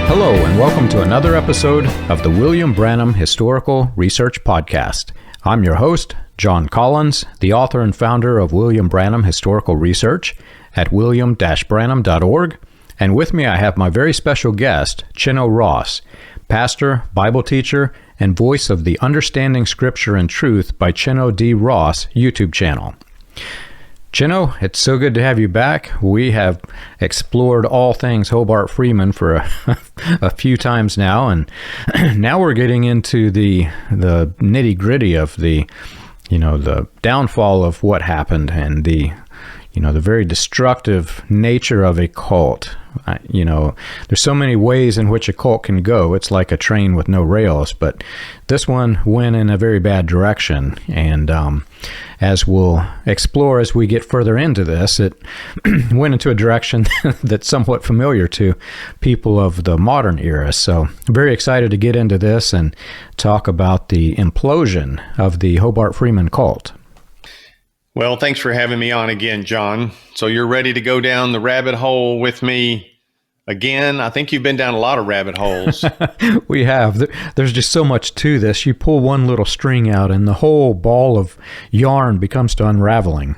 Hello, and welcome to another episode of the William Branham Historical Research Podcast. I'm your host, John Collins, the author and founder of William Branham Historical Research at william-branham.org. And with me, I have my very special guest, Chino Ross, pastor, Bible teacher, and voice of the Understanding Scripture and Truth by Chino D. Ross YouTube channel. Chino, it's so good to have you back. We have explored all things Hobart Freeman for a few times now, and now we're getting into the nitty-gritty of the downfall of what happened and the very destructive nature of a cult. There's so many ways in which a cult can go. It's like a train with no rails, but this one went in a very bad direction. And as we'll explore as we get further into this, it went into a direction that's somewhat familiar to people of the modern era. So I'm very excited to get into this and talk about the implosion of the Hobart Freeman cult. Well, thanks for having me on again, John. So you're ready to go down the rabbit hole with me again? I think you've been down a lot of rabbit holes. We have. There's just so much to this. You pull one little string out and the whole ball of yarn becomes to unraveling.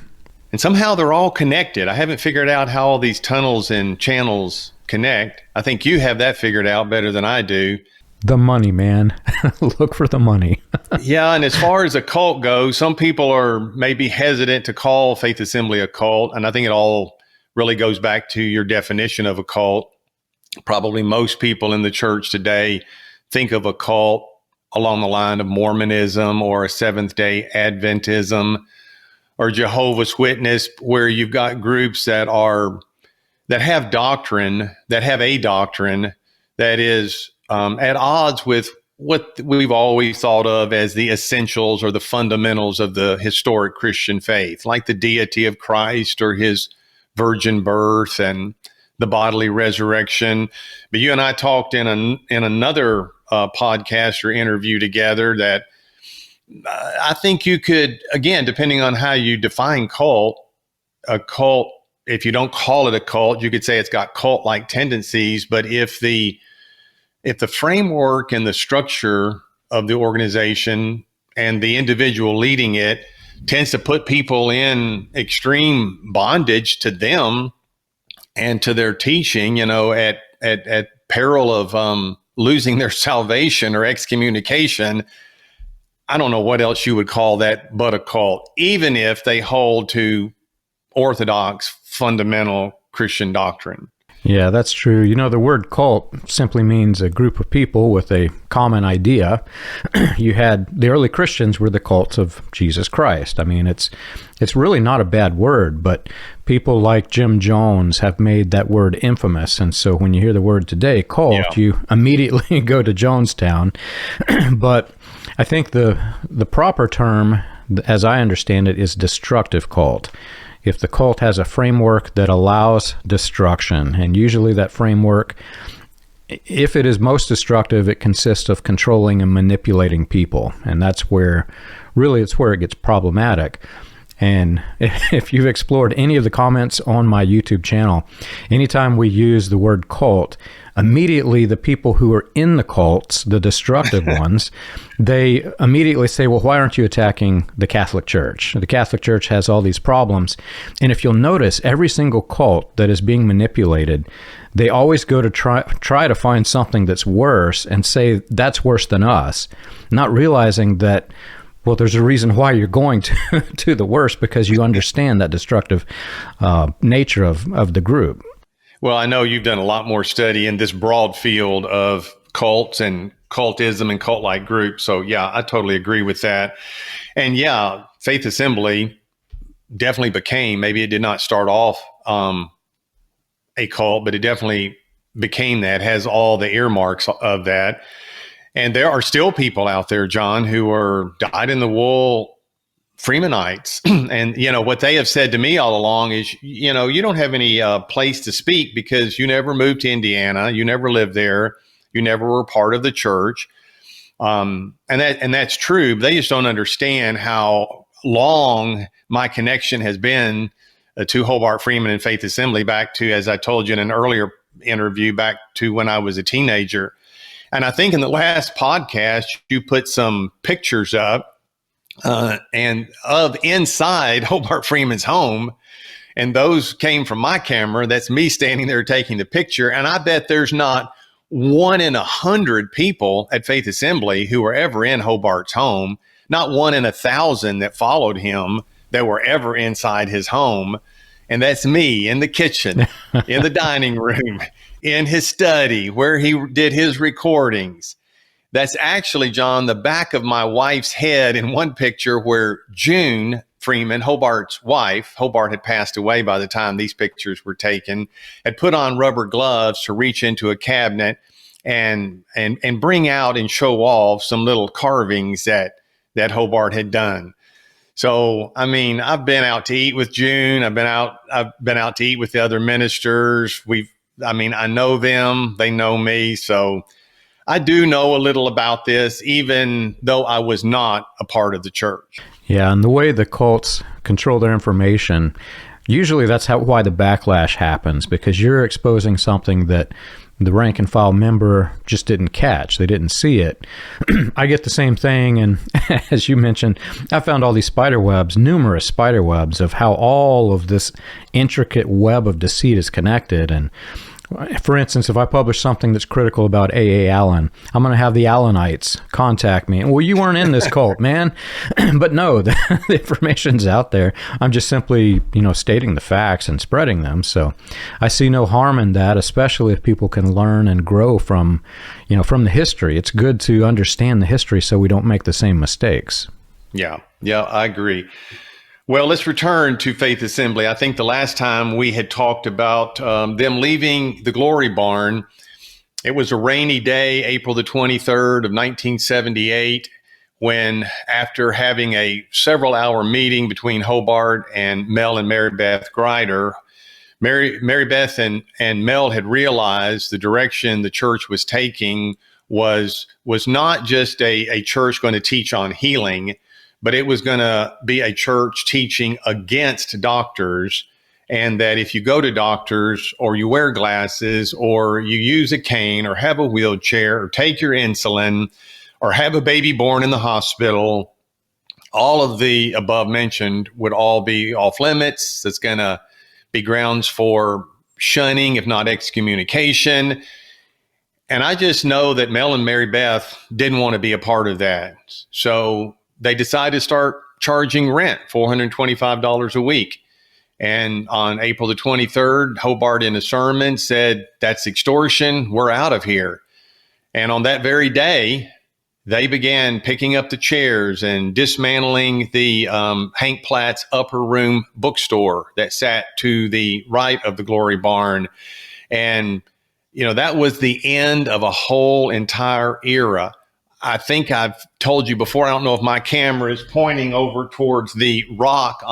And somehow they're all connected. I haven't figured out how all these tunnels and channels connect. I think you have that figured out better than I do. The money, man. Look for the money. Yeah, and as far as a cult goes, some people are maybe hesitant to call Faith Assembly a cult, and I think it all really goes back to your definition of a cult. Probably most people in the church today think of a cult along the line of Mormonism or a Seventh-day Adventism or Jehovah's Witness, where you've got groups that have a doctrine that is at odds with what we've always thought of as the essentials or the fundamentals of the historic Christian faith, like the deity of Christ or his virgin birth and the bodily resurrection. But you and I talked in another podcast or interview together that I think you could, again, depending on how you define a cult, if you don't call it a cult, you could say it's got cult-like tendencies. But if the framework and the structure of the organization and the individual leading it tends to put people in extreme bondage to them and to their teaching, at peril of losing their salvation or excommunication, I don't know what else you would call that but a cult, even if they hold to orthodox, fundamental Christian doctrine. Yeah, that's true. The word cult simply means a group of people with a common idea. You had the early Christians were the cults of Jesus Christ. I mean, it's really not a bad word, but people like Jim Jones have made that word infamous. And so when you hear the word today, cult, You immediately go to Jonestown. But I think the proper term, as I understand it, is destructive cult. If the cult has a framework that allows destruction, and usually that framework, if it is most destructive, it consists of controlling and manipulating people. And that's where, really, it's where it gets problematic. And if you've explored any of the comments on my YouTube channel, anytime we use the word cult, immediately the people who are in the cults, the destructive ones, they immediately say, well, why aren't you attacking the Catholic Church? The Catholic Church has all these problems. And if you'll notice, every single cult that is being manipulated, they always go to try to find something that's worse and say that's worse than us, not realizing that, well, there's a reason why you're going to the worst, because you understand that destructive nature of the group. Well, I know you've done a lot more study in this broad field of cults and cultism and cult-like groups. So, yeah, I totally agree with that. And, yeah, Faith Assembly definitely became, maybe it did not start off a cult, but it definitely became that, has all the earmarks of that. And there are still people out there, John, who are dyed-in-the-wool Freemanites. And, what they have said to me all along is, you don't have any place to speak because you never moved to Indiana. You never lived there. You never were part of the church. And that's true. But they just don't understand how long my connection has been to Hobart Freeman and Faith Assembly, back to, as I told you in an earlier interview back to when I was a teenager. And I think in the last podcast, you put some pictures up and of inside Hobart Freeman's home. And those came from my camera. That's me standing there taking the picture. And I bet there's not 1 in 100 people at Faith Assembly who were ever in Hobart's home, not 1 in 1,000 that followed him that were ever inside his home. And that's me in the kitchen, in the dining room, in his study where he did his recordings. That's actually, John, the back of my wife's head in one picture where June Freeman, Hobart's wife, Hobart had passed away by the time these pictures were taken, had put on rubber gloves to reach into a cabinet and bring out and show off some little carvings that Hobart had done. So, I mean, I've been out to eat with June. I've been out to eat with the other ministers. I know them, they know me. So I do know a little about this, even though I was not a part of the church. Yeah, and the way the cults control their information, usually that's why the backlash happens, because you're exposing something that the rank and file member just didn't catch. They didn't see it. I get the same thing, and as you mentioned, I found all these spider webs, numerous spider webs of how all of this intricate web of deceit is connected. And for instance, if I publish something that's critical about A.A. Allen, I'm going to have the Allenites contact me. Well, you weren't in this cult, man. But no, the information's out there. I'm just simply, stating the facts and spreading them. So I see no harm in that, especially if people can learn and grow from the history. It's good to understand the history so we don't make the same mistakes. Yeah, I agree. Well, let's return to Faith Assembly. I think the last time we had talked about them leaving the Glory Barn, it was a rainy day, April the 23rd of 1978, when after having a several-hour meeting between Hobart and Mel and Mary Beth Grider, Mary Beth and Mel had realized the direction the church was taking was not just a church going to teach on healing, but it was going to be a church teaching against doctors, and that if you go to doctors or you wear glasses or you use a cane or have a wheelchair or take your insulin or have a baby born in the hospital, all of the above mentioned would all be off limits. That's going to be grounds for shunning, if not excommunication. And I just know that Mel and Mary Beth didn't want to be a part of that. So they decided to start charging rent, $425 a week. And on April the 23rd, Hobart in a sermon said, "That's extortion. We're out of here." And on that very day, they began picking up the chairs and dismantling the Hank Platt's upper room bookstore that sat to the right of the Glory Barn. And, that was the end of a whole entire era. I think I've told you before, I don't know if my camera is pointing over towards the rock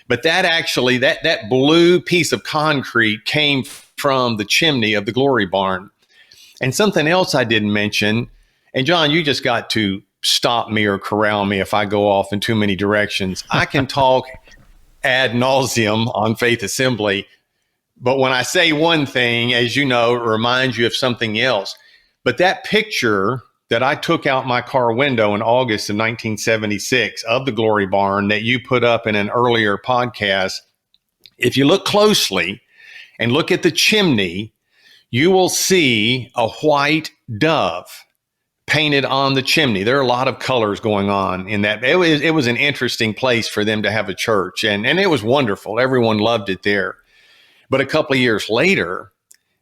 but that actually, that blue piece of concrete came from the chimney of the Glory Barn. And something else I didn't mention, and John, you just got to stop me or corral me if I go off in too many directions. I can talk ad nauseum on Faith Assembly, but when I say one thing, as you know, it reminds you of something else. But that picture that I took out my car window in August of 1976 of the Glory Barn that you put up in an earlier podcast, if you look closely and look at the chimney, you will see a white dove painted on the chimney. There are a lot of colors going on in that. It was an interesting place for them to have a church, and it was wonderful. Everyone loved it there. But a couple of years later,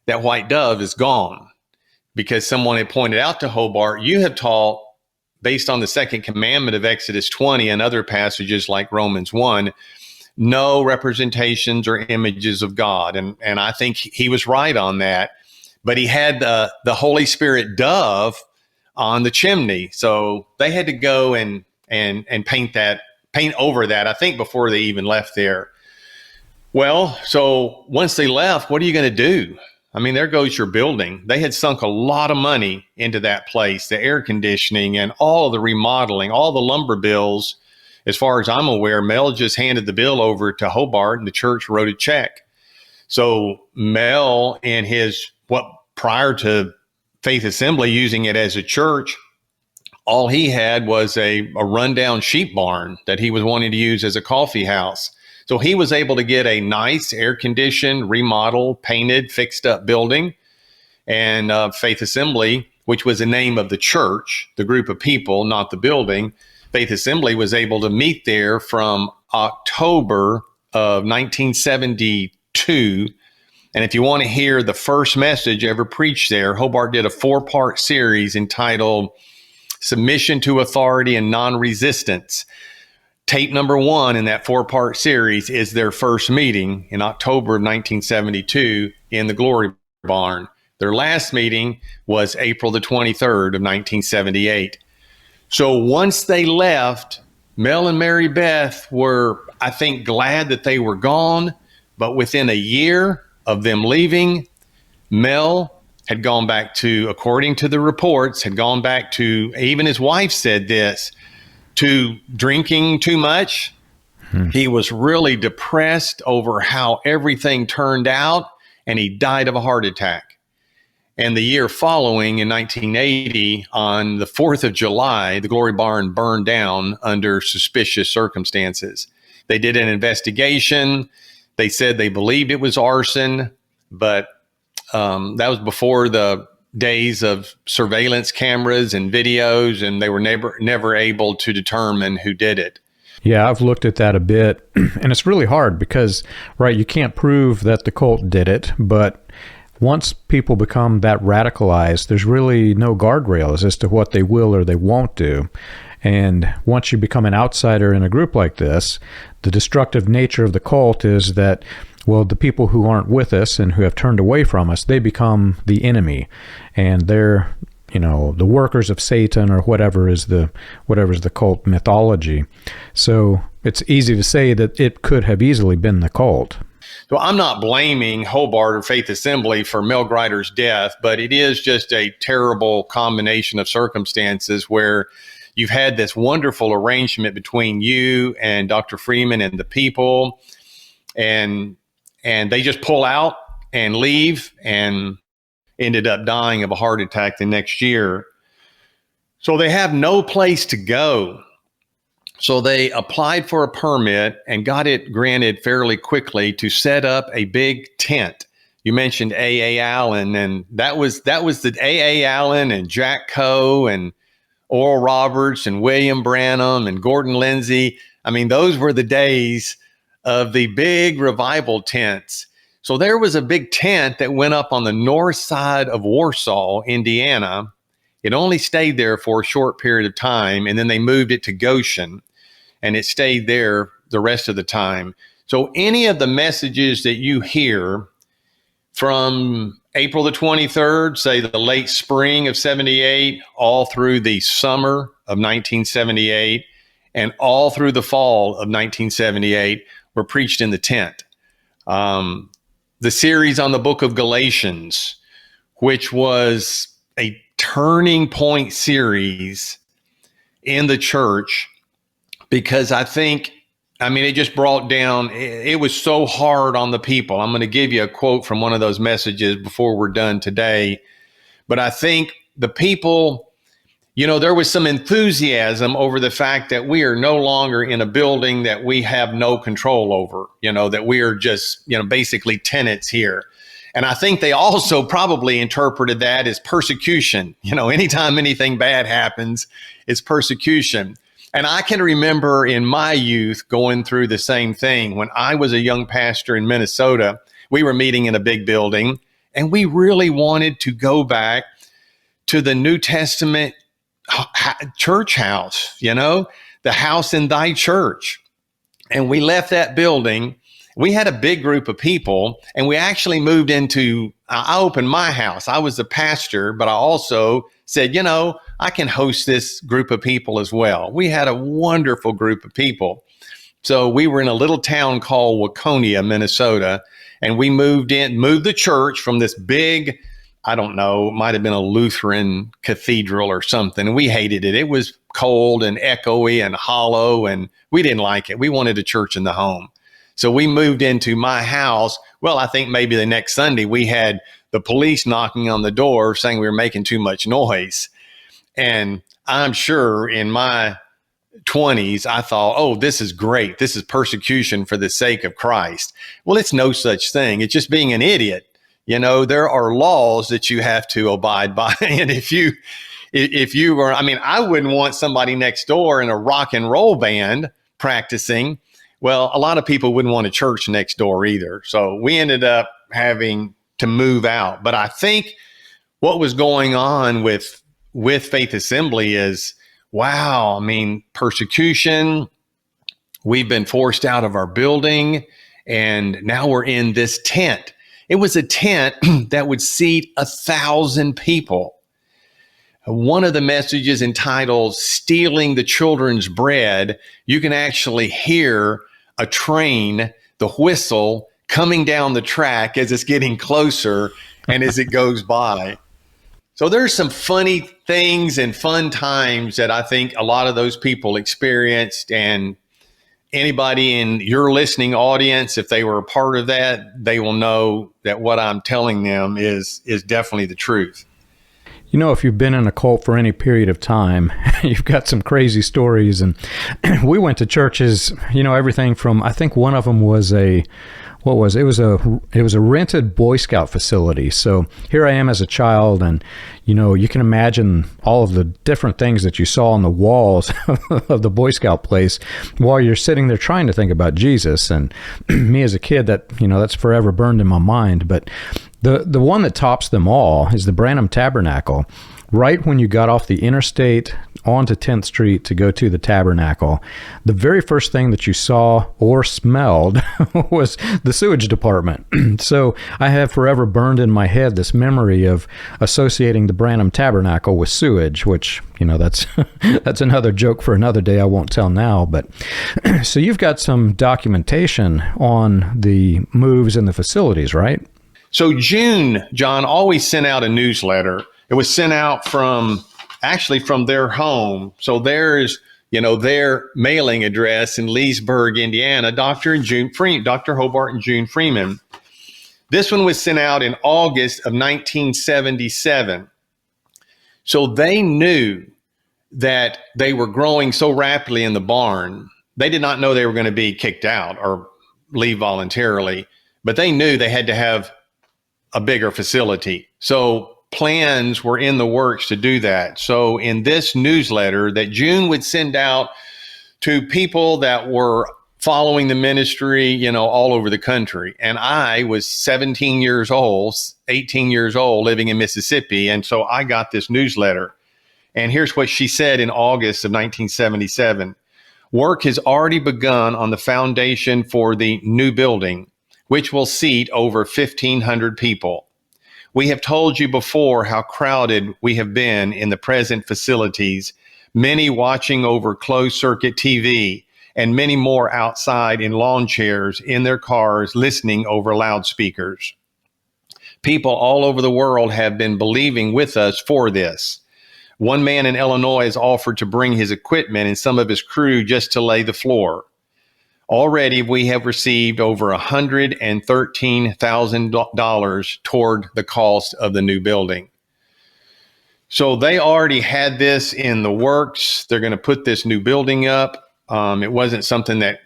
that white dove is gone, because someone had pointed out to Hobart, you have taught, based on the second commandment of Exodus 20 and other passages like Romans 1, no representations or images of God. And I think he was right on that. But he had the Holy Spirit dove on the chimney. So they had to go and paint over that, I think, before they even left there. Well, so once they left, what are you going to do? I mean, there goes your building. They had sunk a lot of money into that place, the air conditioning and all of the remodeling, all the lumber bills. As far as I'm aware, Mel just handed the bill over to Hobart and the church wrote a check. So Mel and his, what prior to Faith Assembly using it as a church, all he had was a rundown sheep barn that he was wanting to use as a coffee house. So he was able to get a nice air-conditioned, remodeled, painted, fixed-up building. And Faith Assembly, which was the name of the church, the group of people, not the building, Faith Assembly was able to meet there from October of 1972. And if you want to hear the first message ever preached there, Hobart did a 4-part series entitled Submission to Authority and Non-Resistance. Tape number 1 in that 4-part series is their first meeting in October of 1972 in the Glory Barn. Their last meeting was April the 23rd of 1978. So once they left, Mel and Mary Beth were, I think, glad that they were gone. But within a year of them leaving, Mel had gone back to, according to the reports, had gone back to, even his wife said this, to drinking too much. He was really depressed over how everything turned out, and he died of a heart attack. And the year following, in 1980, on the 4th of July, the Glory Barn burned down under suspicious circumstances. They did an investigation. They said they believed it was arson, but that was before the days of surveillance cameras and videos, and they were never able to determine who did it. Yeah, I've looked at that a bit, and it's really hard because, right, you can't prove that the cult did it, but once people become that radicalized, there's really no guardrails as to what they will or they won't do. And once you become an outsider in a group like this, the destructive nature of the cult is that, well, the people who aren't with us and who have turned away from us, they become the enemy. And they're, the workers of Satan, or whatever's the cult mythology. So it's easy to say that it could have easily been the cult. So I'm not blaming Hobart or Faith Assembly for Mel Grider's death, but it is just a terrible combination of circumstances where you've had this wonderful arrangement between you and Dr. Freeman and the people, and they just pull out and leave and ended up dying of a heart attack the next year. So they have no place to go. So they applied for a permit and got it granted fairly quickly to set up a big tent. You mentioned A.A. Allen, and that was the A.A. Allen and Jack Coe and Oral Roberts and William Branham and Gordon Lindsay. I mean, those were the days of the big revival tents. So there was a big tent that went up on the north side of Warsaw, Indiana. It only stayed there for a short period of time, and then they moved it to Goshen, and it stayed there the rest of the time. So any of the messages that you hear from April the 23rd, say the late spring of 78, all through the summer of 1978, and all through the fall of 1978 were preached in the tent. The series on the book of Galatians, which was a turning point series in the church, because it just brought down, it was so hard on the people. I'm going to give you a quote from one of those messages before we're done today. But I think the people, there was some enthusiasm over the fact that we are no longer in a building that we have no control over, that we are just, basically tenants here. And I think they also probably interpreted that as persecution. Anytime anything bad happens, it's persecution. And I can remember in my youth going through the same thing. When I was a young pastor in Minnesota, we were meeting in a big building, and we really wanted to go back to the New Testament church house, the house in thy church. And we left that building. We had a big group of people, and we actually moved I opened my house. I was the pastor, but I also said, I can host this group of people as well. We had a wonderful group of people. So we were in a little town called Waconia, Minnesota, and we moved the church from this big, I don't know, might have been a Lutheran cathedral or something. And we hated it. It was cold and echoey and hollow, and we didn't like it. We wanted a church in the home. So we moved into my house. Well, I think maybe the next Sunday we had the police knocking on the door saying we were making too much noise. And I'm sure in my 20s, I thought, oh, this is great. This is persecution for the sake of Christ. Well, it's no such thing. It's just being an idiot. There are laws that you have to abide by. And if you were, I wouldn't want somebody next door in a rock and roll band practicing. Well, a lot of people wouldn't want a church next door either. So we ended up having to move out. But I think what was going on with Faith Assembly is, wow, persecution. We've been forced out of our building, and now we're in this tent. It was a tent that would seat 1,000 people. One of the messages entitled "Stealing the Children's Bread," you can actually hear a train, the whistle, coming down the track as it's getting closer and as it goes by. So there's some funny things and fun times that I think a lot of those people experienced, and anybody in your listening audience, if they were a part of that, they will know that what I'm telling them is definitely the truth. If you've been in a cult for any period of time, you've got some crazy stories. And we went to churches, everything from, I think one of them was it was a rented Boy Scout facility. So here I am as a child, and you can imagine all of the different things that you saw on the walls of the Boy Scout place while you're sitting there trying to think about Jesus. And me as a kid, that's forever burned in my mind. But the one that tops them all is the Branham Tabernacle. Right when you got off the interstate onto 10th Street to go to the Tabernacle, the very first thing that you saw or smelled was the sewage department. So I have forever burned in my head this memory of associating the Branham Tabernacle with sewage, which, that's that's another joke for another day I won't tell now. But so you've got some documentation on the moves in the facilities, right? So June, John, always sent out a newsletter. It was sent out from their home. So there's, their mailing address in Leesburg, Indiana, Dr. Hobart and June Freeman. This one was sent out in August of 1977. So they knew that they were growing so rapidly in the barn. They did not know they were going to be kicked out or leave voluntarily, but they knew they had to have a bigger facility. So plans were in the works to do that. So in this newsletter that June would send out to people that were following the ministry, all over the country. And I was 18 years old, living in Mississippi. And so I got this newsletter. And here's what she said in August of 1977. Work has already begun on the foundation for the new building, which will seat over 1,500 people. We have told you before how crowded we have been in the present facilities, many watching over closed-circuit TV, and many more outside in lawn chairs in their cars listening over loudspeakers. People all over the world have been believing with us for this. One man in Illinois has offered to bring his equipment and some of his crew just to lay the floor. Already, we have received over $113,000 toward the cost of the new building. So they already had this in the works. They're going to put this new building up. It wasn't something that,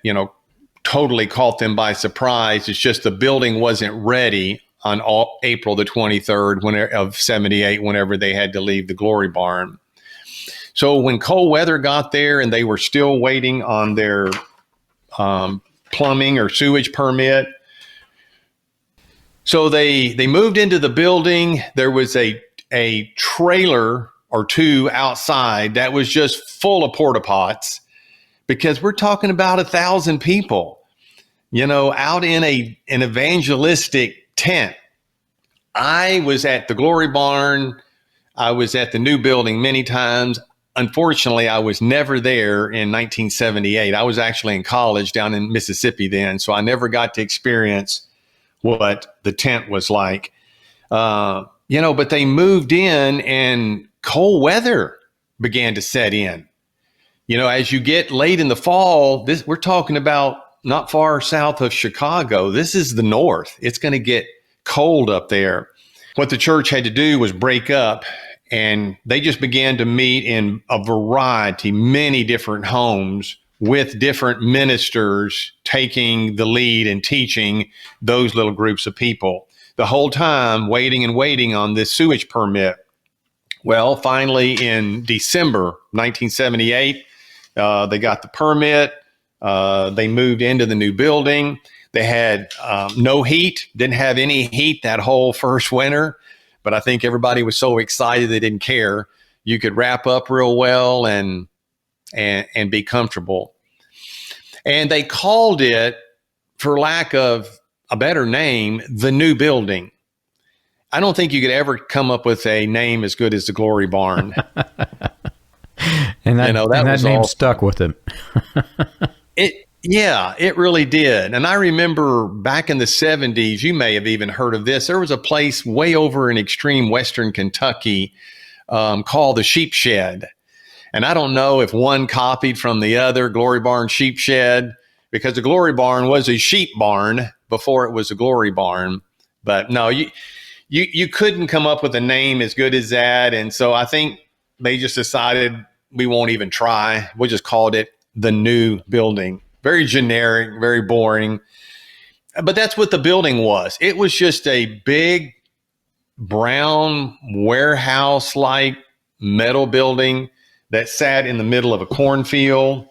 totally caught them by surprise. It's just the building wasn't ready on April the 23rd of 78, whenever they had to leave the Glory Barn. So when cold weather got there and they were still waiting on their plumbing or sewage permit. So they moved into the building. There was a trailer or two outside that was just full of porta pots, because we're talking about 1,000 people, out in an evangelistic tent. I was at the Glory Barn. I was at the new building many times. Unfortunately, I was never there in 1978. I was actually in college down in Mississippi then, so I never got to experience what the tent was like. But they moved in and cold weather began to set in. As you get late in the fall, we're talking about not far south of Chicago. This is the north. It's going to get cold up there. What the church had to do was break up, and they just began to meet in a variety, many different homes with different ministers taking the lead and teaching those little groups of people. The whole time waiting and waiting on this sewage permit. Well, finally in December 1978, they got the permit. They moved into the new building. They had no heat, didn't have any heat that whole first winter, but I think everybody was so excited they didn't care. You could wrap up real well and be comfortable. And they called it, for lack of a better name, the new building. I don't think you could ever come up with a name as good as the Glory Barn. And that name stuck with him. It really did. And I remember back in the 70s, you may have even heard of this. There was a place way over in extreme Western Kentucky called the Sheep Shed. And I don't know if one copied from the other, Glory Barn, Sheep Shed, because the Glory Barn was a sheep barn before it was a Glory Barn. But no, you couldn't come up with a name as good as that. And so I think they just decided we won't even try. We just called it the new building. Very generic, very boring. But that's what the building was. It was just a big brown warehouse-like metal building that sat in the middle of a cornfield.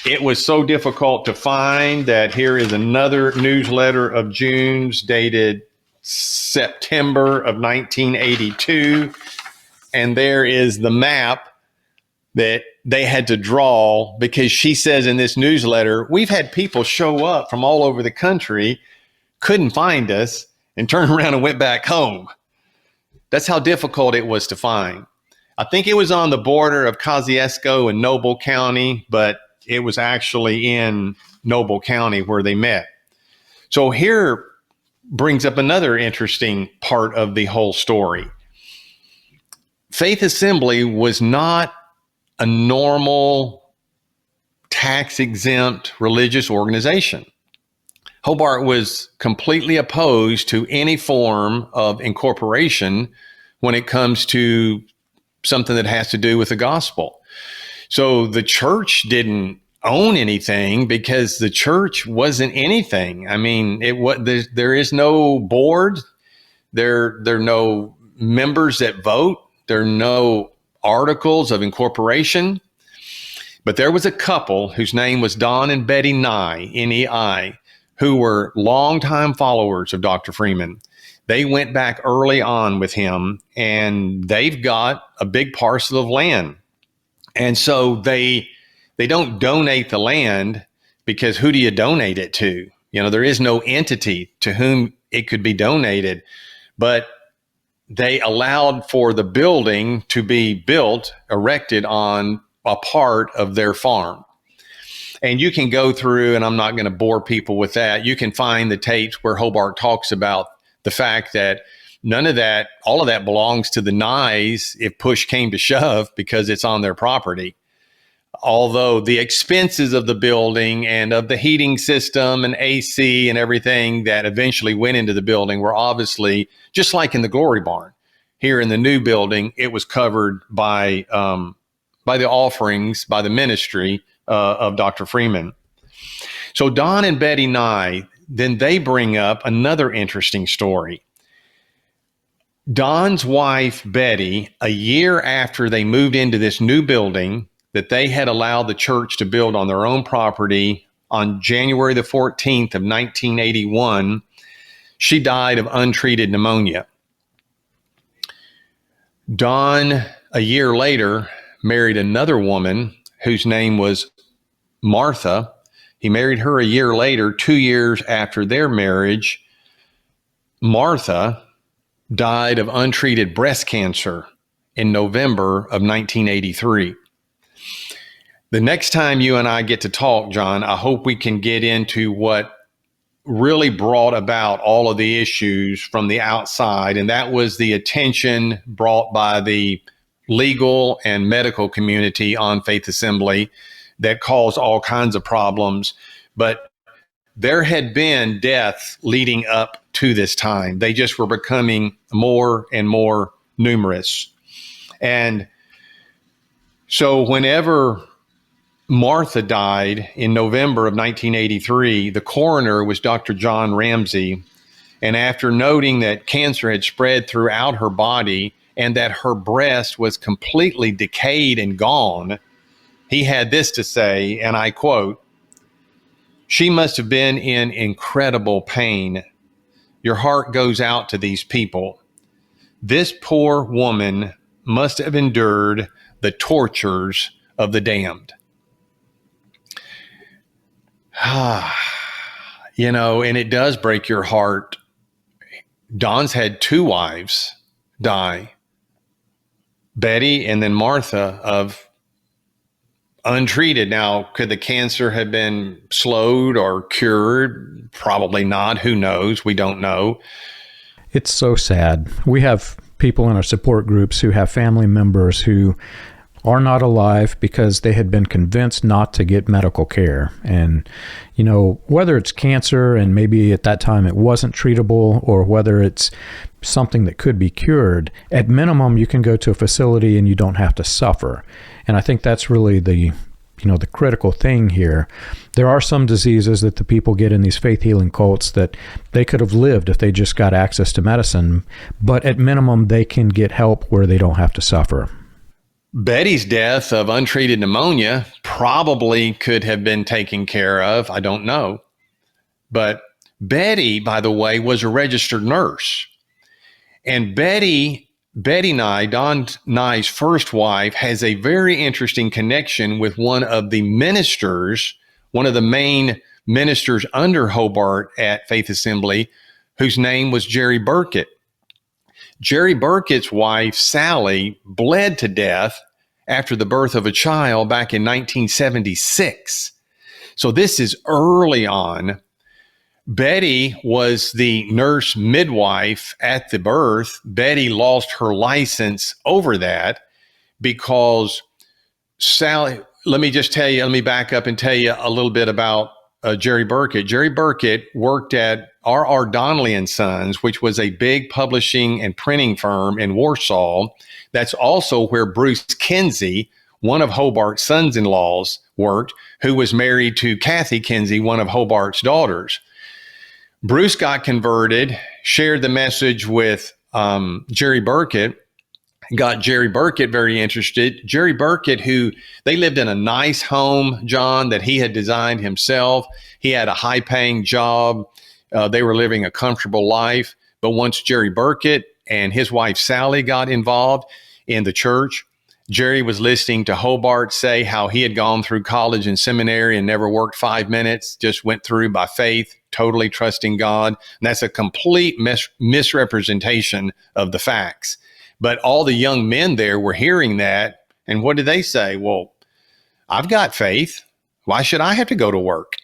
It was so difficult to find that here is another newsletter of June's dated September of 1982. And there is the map that they had to draw, because she says in this newsletter, we've had people show up from all over the country, couldn't find us, and turned around and went back home. That's how difficult it was to find. I think it was on the border of Kosciuszko and Noble County, but it was actually in Noble County where they met. So here brings up another interesting part of the whole story. Faith Assembly was not a normal tax-exempt religious organization. Hobart was completely opposed to any form of incorporation when it comes to something that has to do with the gospel. So the church didn't own anything because the church wasn't anything. I mean, there is no board. There are no members that vote. There are no articles of incorporation. But there was a couple whose name was Don and Betty Nye, N-E-I, who were longtime followers of Dr. Freeman. They went back early on with him, and they've got a big parcel of land. And so they don't donate the land, because who do you donate it to? You know, there is no entity to whom it could be donated. But they allowed for the building to be built, erected on a part of their farm. And you can go through, and I'm not going to bore people with that. You can find the tapes where Hobart talks about the fact that none of that, all of that belongs to the Nyes if push came to shove, because it's on their property. Although the expenses of the building and of the heating system and AC and everything that eventually went into the building were obviously, just like in the Glory Barn, here in the new building, it was covered by the offerings, by the ministry of Dr. Freeman. So Don and Betty Nye, then they bring up another interesting story. Don's wife, Betty, a year after they moved into this new building that they had allowed the church to build on their own property on January the 14th of 1981, she died of untreated pneumonia. Don, a year later, married another woman whose name was Martha. He married her a year later, 2 years after their marriage. Martha died of untreated breast cancer in November of 1983. The next time you and I get to talk, John, I hope we can get into what really brought about all of the issues from the outside, and that was the attention brought by the legal and medical community on Faith Assembly that caused all kinds of problems. But there had been deaths leading up to this time. They just were becoming more and more numerous. And so whenever Martha died in November of 1983, the coroner was Dr. John Ramsey. And after noting that cancer had spread throughout her body and that her breast was completely decayed and gone, he had this to say, and I quote, "She must have been in incredible pain. Your heart goes out to these people. This poor woman must have endured the tortures of the damned." And it does break your heart. Don's had two wives die, Betty and then Martha, of untreated. Now, could the cancer have been slowed or cured? Probably not. Who knows? We don't know. It's so sad. We have people in our support groups who have family members who are not alive because they had been convinced not to get medical care. And, whether it's cancer and maybe at that time it wasn't treatable, or whether it's something that could be cured, at minimum, you can go to a facility and you don't have to suffer. And I think that's really the critical thing here. There are some diseases that the people get in these faith healing cults that they could have lived if they just got access to medicine, but at minimum, they can get help where they don't have to suffer. Betty's death of untreated pneumonia probably could have been taken care of. I don't know. But Betty, by the way, was a registered nurse. And Betty Nye, Don Nye's first wife, has a very interesting connection with one of the ministers, one of the main ministers under Hobart at Faith Assembly, whose name was Jerry Burkett. Jerry Burkett's wife, Sally, bled to death after the birth of a child back in 1976. So this is early on. Betty was the nurse midwife at the birth. Betty lost her license over that because Sally, let me back up and tell you a little bit about Jerry Burkett. Jerry Burkett worked at R.R. Donnelly and Sons, which was a big publishing and printing firm in Warsaw. That's also where Bruce Kinsey, one of Hobart's sons-in-laws, worked, who was married to Kathy Kinsey, one of Hobart's daughters. Bruce got converted, shared the message with Jerry Burkett, got Jerry Burkett very interested. Jerry Burkett, who they lived in a nice home, John, that he had designed himself. He had a high-paying job. They were living a comfortable life. But once Jerry Burkett and his wife Sally got involved in the church, Jerry was listening to Hobart say how he had gone through college and seminary and never worked 5 minutes, just went through by faith, totally trusting God. And that's a complete misrepresentation of the facts. But all the young men there were hearing that. And what did they say? Well, I've got faith. Why should I have to go to work?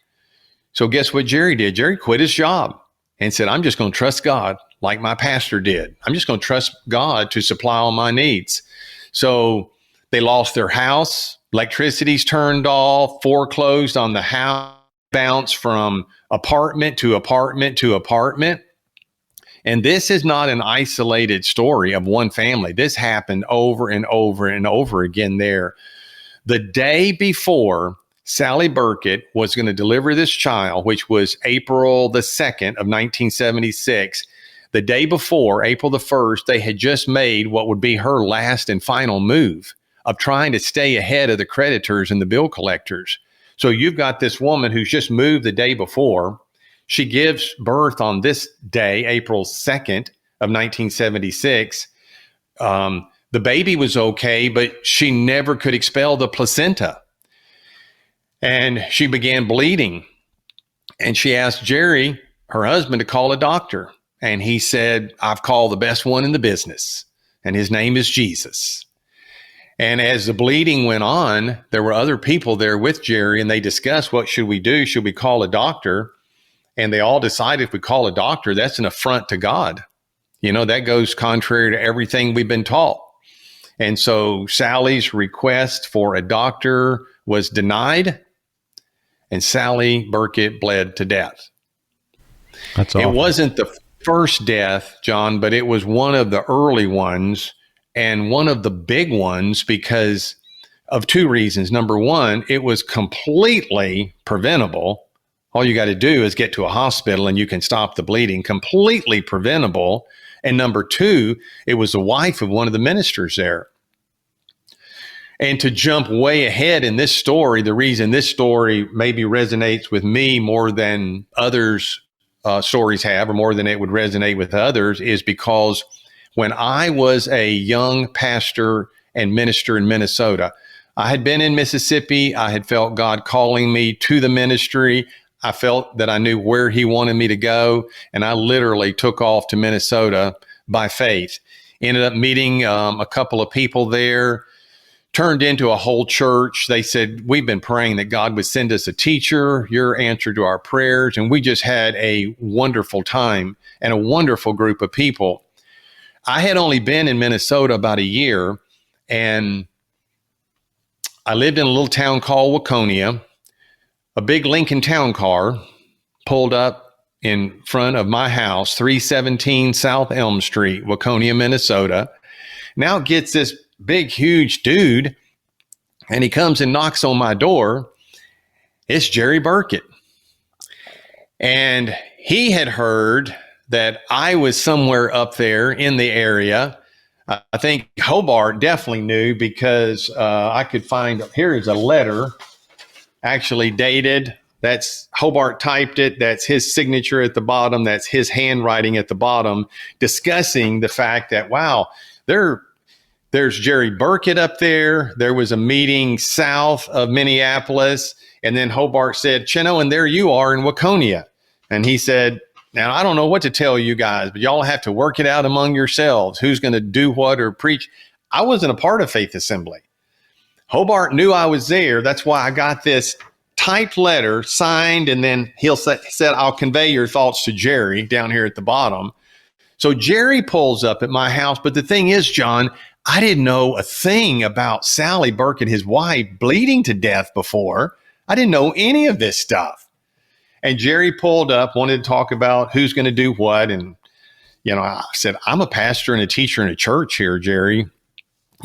So guess what Jerry did? Jerry quit his job and said, I'm just going to trust God like my pastor did. I'm just going to trust God to supply all my needs. So they lost their house. Electricity's turned off, foreclosed on the house, bounced from apartment to apartment to apartment. And this is not an isolated story of one family. This happened over and over and over again there. The day before Sally Burkett was going to deliver this child, which was April the 2nd of 1976, the day before, April the 1st, they had just made what would be her last and final move of trying to stay ahead of the creditors and the bill collectors. So you've got this woman who's just moved the day before. She gives birth on this day, April 2nd of 1976. The baby was okay, but she never could expel the placenta. And she began bleeding. And she asked Jerry, her husband, to call a doctor. And he said, I've called the best one in the business, and his name is Jesus. And as the bleeding went on, there were other people there with Jerry, and they discussed, what should we do? Should we call a doctor? And they all decided if we call a doctor, that's an affront to God. That goes contrary to everything we've been taught. And so Sally's request for a doctor was denied. and Sally Burkett bled to death. That's It awful. wasn't the first death, John, but it was one of the early ones and one of the big ones because of two reasons. Number one, it was completely preventable. All you got to do is get to a hospital and you can stop the bleeding, completely preventable. And number two, it was the wife of one of the ministers there. And to jump way ahead in this story, the reason this story maybe resonates with me more than others' stories have, or more than it would resonate with others, is because when I was a young pastor and minister in Minnesota, I had been in Mississippi. I had felt God calling me to the ministry. I felt that I knew where he wanted me to go. And I literally took off to Minnesota by faith. Ended up meeting a couple of people there, turned into a whole church. They said, we've been praying that God would send us a teacher, your answer to our prayers. And we just had a wonderful time and a wonderful group of people. I had only been in Minnesota about a year, and I lived in a little town called Waconia. A big Lincoln Town car pulled up in front of my house, 317 South Elm Street, Waconia, Minnesota. Now it gets this big, huge dude, and he comes and knocks on my door. It's Jerry Burkett. And he had heard that I was somewhere up there in the area. I think Hobart definitely knew because I could find, here is a letter actually dated. That's Hobart typed it. That's his signature at the bottom. That's his handwriting at the bottom, discussing the fact that, wow, there's Jerry Burkett up there. There was a meeting south of Minneapolis. And then Hobart said, Chino, and there you are in Waconia. And he said, now, I don't know what to tell you guys, but y'all have to work it out among yourselves. Who's going to do what or preach? I wasn't a part of Faith Assembly. Hobart knew I was there. That's why I got this typed letter signed, and then he said, I'll convey your thoughts to Jerry down here at the bottom. So Jerry pulls up at my house. But the thing is, John, I didn't know a thing about Sally Burkett, his wife, bleeding to death before. I didn't know any of this stuff. And Jerry pulled up, wanted to talk about who's going to do what. And, I said, I'm a pastor and a teacher in a church here, Jerry.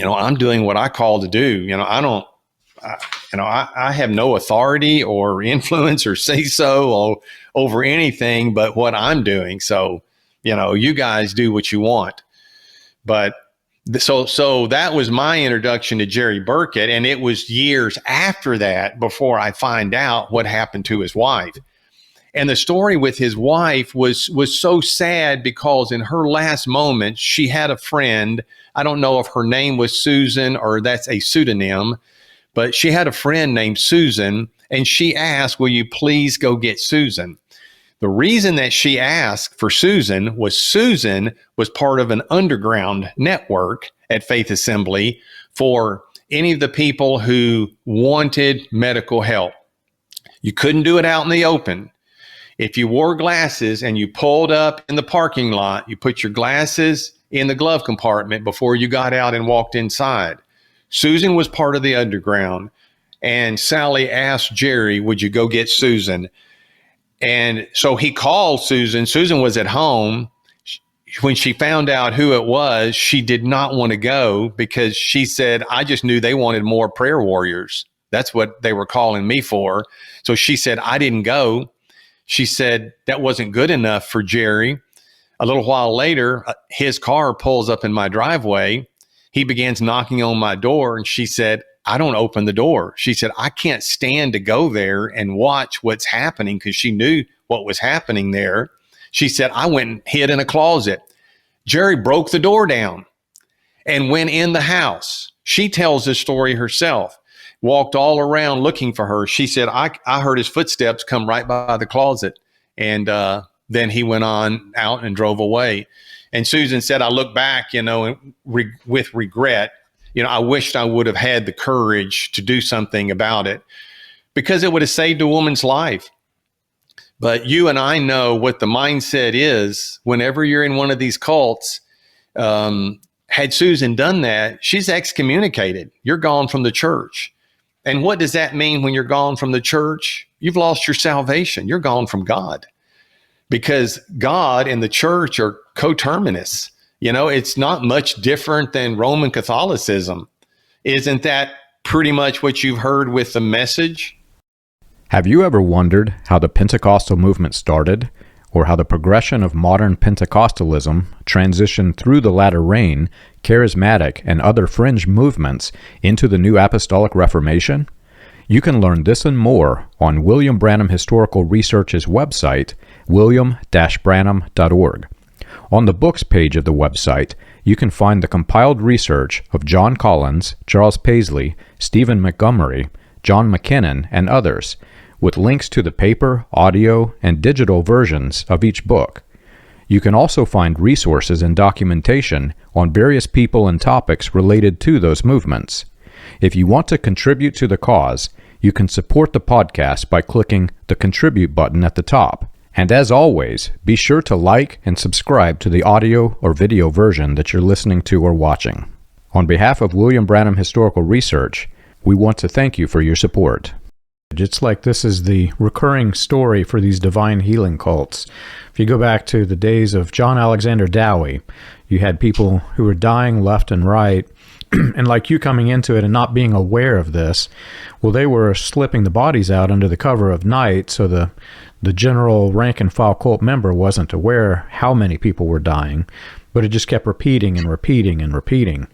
I'm doing what I call to do. I have no authority or influence or say so over anything but what I'm doing. So, you guys do what you want. But so that was my introduction to Jerry Burkett. And it was years after that before I find out what happened to his wife. And the story with his wife was so sad because in her last moments, she had a friend. I don't know if her name was Susan or that's a pseudonym, but she had a friend named Susan, and she asked, will you please go get Susan? The reason that she asked for Susan was part of an underground network at Faith Assembly for any of the people who wanted medical help. You couldn't do it out in the open. If you wore glasses and you pulled up in the parking lot, you put your glasses in the glove compartment before you got out and walked inside. Susan was part of the underground, and Sally asked Jerry, would you go get Susan? And so he called Susan. Susan was at home. When she found out who it was, she did not want to go because she said, I just knew they wanted more prayer warriors. That's what they were calling me for. So she said, I didn't go. She said that wasn't good enough for Jerry. A little while later, his car pulls up in my driveway. He begins knocking on my door, and she said, I don't open the door. She said, I can't stand to go there and watch what's happening, because she knew what was happening there. She said, I went and hid in a closet. Jerry broke the door down and went in the house. She tells this story herself. Walked all around looking for her. She said, I heard his footsteps come right by the closet. And then he went on out and drove away. And Susan said, I look back, with regret. I wished I would have had the courage to do something about it, because it would have saved a woman's life. But you and I know what the mindset is whenever you're in one of these cults. Had Susan done that, she's excommunicated. You're gone from the church. And what does that mean when you're gone from the church? You've lost your salvation. You're gone from God, because God and the church are coterminous. It's not much different than Roman Catholicism. Isn't that pretty much what you've heard with the message? Have you ever wondered how the Pentecostal movement started, or how the progression of modern Pentecostalism transitioned through the latter rain, charismatic, and other fringe movements into the New Apostolic Reformation? You can learn this and more on William Branham Historical Research's website, william-branham.org. On the books page of the website, you can find the compiled research of John Collins, Charles Paisley, Stephen Montgomery, John McKinnon, and others, with links to the paper, audio, and digital versions of each book. You can also find resources and documentation on various people and topics related to those movements. If you want to contribute to the cause, you can support the podcast by clicking the Contribute button at the top. And as always, be sure to like and subscribe to the audio or video version that you're listening to or watching. On behalf of William Branham Historical Research, we want to thank you for your support. It's like this is the recurring story for these divine healing cults. If you go back to the days of John Alexander Dowie, you had people who were dying left and right, and like you coming into it and not being aware of this, well, they were slipping the bodies out under the cover of night, so the general rank and file cult member wasn't aware how many people were dying, but it just kept repeating and repeating and repeating.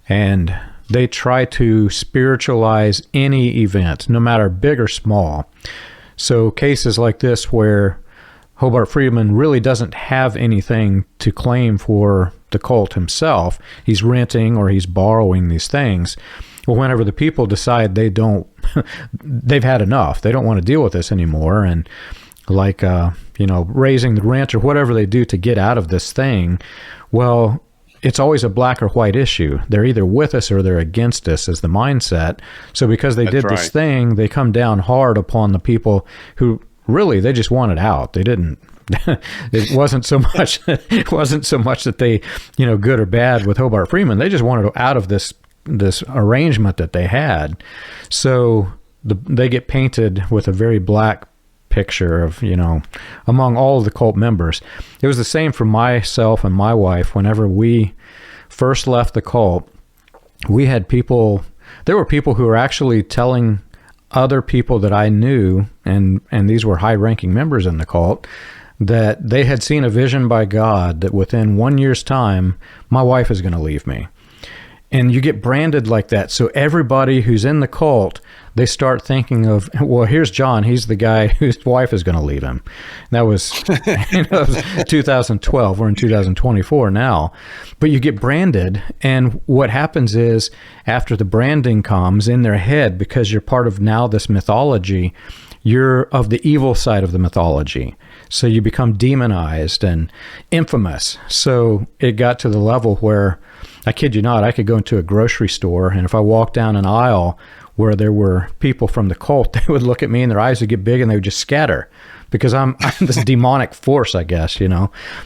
And they try to spiritualize any event, no matter big or small. So cases like this where Hobart Friedman really doesn't have anything to claim for the cult himself, he's renting or he's borrowing these things. Well, whenever the people decide they've had enough, they don't want to deal with this anymore, and like, raising the rent or whatever they do to get out of this thing, well, it's always a black or white issue. They're either with us or they're against us is the mindset. So because they did this thing, they come down hard upon the people who really, they just wanted out. They didn't, it wasn't so much that they, good or bad with Hobart Friedman. They just wanted out of this arrangement that they had. So they get painted with a very black picture of, among all of the cult members. It was the same for myself and my wife. Whenever we first left the cult, there were people who were actually telling other people that I knew, and these were high-ranking members in the cult, that they had seen a vision by God that within 1 year's time, my wife is going to leave me. And you get branded like that. So everybody who's in the cult, they start thinking of, well, here's John. He's the guy whose wife is going to leave him. And that was, that was 2012. We're in 2024 now. But you get branded. And what happens is after the branding comes in their head, because you're part of now this mythology, you're of the evil side of the mythology. So you become demonized and infamous. So it got to the level where, I kid you not, I could go into a grocery store, and if I walked down an aisle where there were people from the cult, they would look at me and their eyes would get big and they would just scatter, because I'm this demonic force, I guess,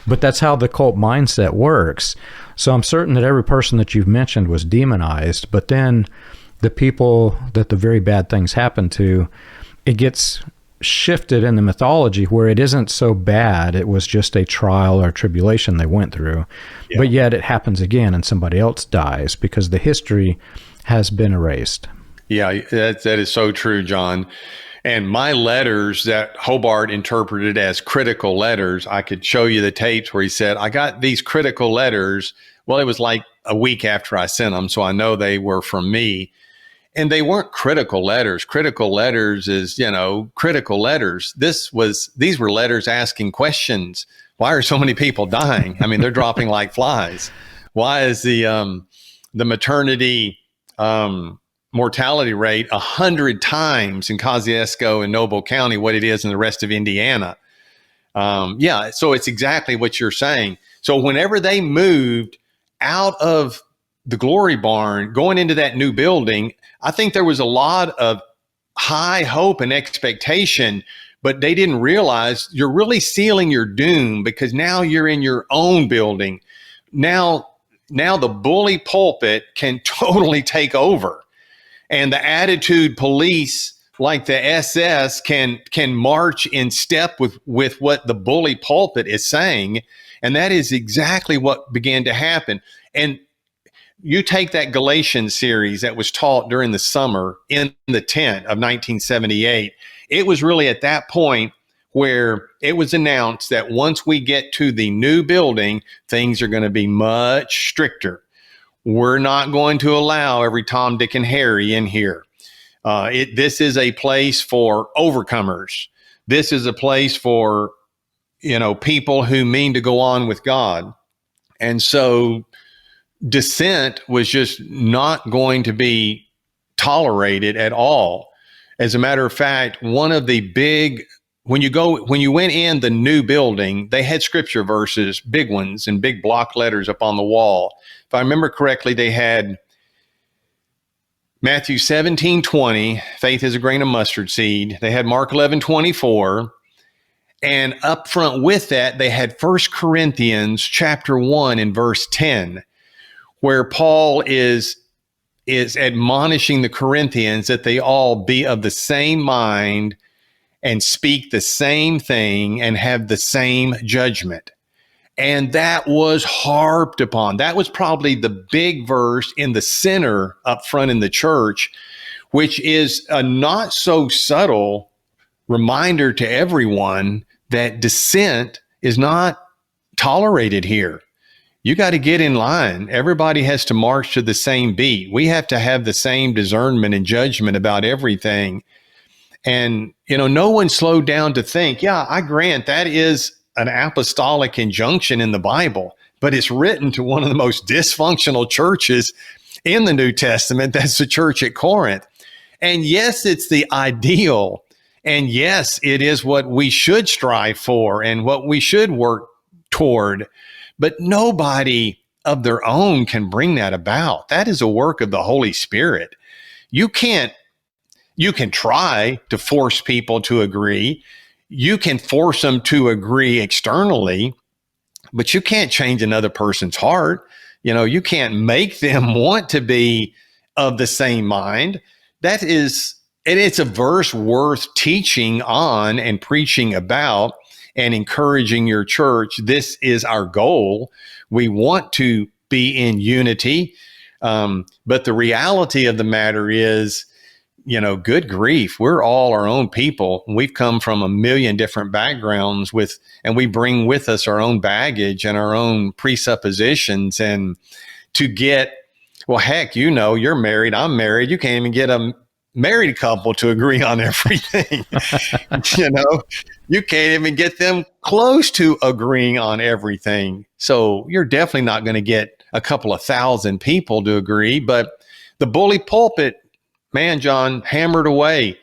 But that's how the cult mindset works. So I'm certain that every person that you've mentioned was demonized, but then the people that the very bad things happen to, it gets shifted in the mythology where it isn't so bad. It was just a trial or tribulation they went through. Yeah. But yet it happens again and somebody else dies because the history has been erased. Yeah, that is so true, John. And my letters that Hobart interpreted as critical letters, I could show you the tapes where he said, I got these critical letters. Well, it was like a week after I sent them, so I know they were from me. And they weren't critical letters. Critical letters is, critical letters. These were letters asking questions. Why are so many people dying? I mean, they're dropping like flies. Why is the maternity mortality rate 100 times in Kosciuszko and Noble County what it is in the rest of Indiana? So it's exactly what you're saying. So whenever they moved out of the Glory Barn, going into that new building, I think there was a lot of high hope and expectation, but they didn't realize you're really sealing your doom, because now you're in your own building. Now the bully pulpit can totally take over. And the attitude police like the SS can march in step with what the bully pulpit is saying. And that is exactly what began to happen. And you take that Galatians series that was taught during the summer in the tent of 1978. It was really at that point where it was announced that once we get to the new building, things are going to be much stricter. We're not going to allow every Tom, Dick, and Harry in here. This is a place for overcomers. This is a place for, people who mean to go on with God. And so dissent was just not going to be tolerated at all. As a matter of fact, one of the big, when you went in the new building, they had scripture verses, big ones in big block letters up on the wall. If I remember correctly, they had Matthew 17:20, faith is a grain of mustard seed. They had Mark 11:24. And up front with that, they had 1 Corinthians chapter 1 and verse 10, where Paul is admonishing the Corinthians that they all be of the same mind and speak the same thing and have the same judgment. And that was harped upon. That was probably the big verse in the center up front in the church, which is a not so subtle reminder to everyone that dissent is not tolerated here. You got to get in line. Everybody has to march to the same beat. We have to have the same discernment and judgment about everything. And, no one slowed down to think, yeah, I grant that is an apostolic injunction in the Bible, but it's written to one of the most dysfunctional churches in the New Testament. That's the church at Corinth. And yes, it's the ideal. And yes, it is what we should strive for and what we should work toward. But nobody of their own can bring that about. That is a work of the Holy Spirit. You can try to force people to agree. You can force them to agree externally, but you can't change another person's heart. You can't make them want to be of the same mind. It's a verse worth teaching on and preaching about and encouraging your church. This is our goal. We want to be in unity. But the reality of the matter is, good grief, we're all our own people. We've come from a million different backgrounds and we bring with us our own baggage and our own presuppositions. And to get, well, heck, you're married, I'm married. You can't even get a married couple to agree on everything. You can't even get them close to agreeing on everything. So you're definitely not going to get a couple of thousand people to agree. But the bully pulpit, man, John, hammered away.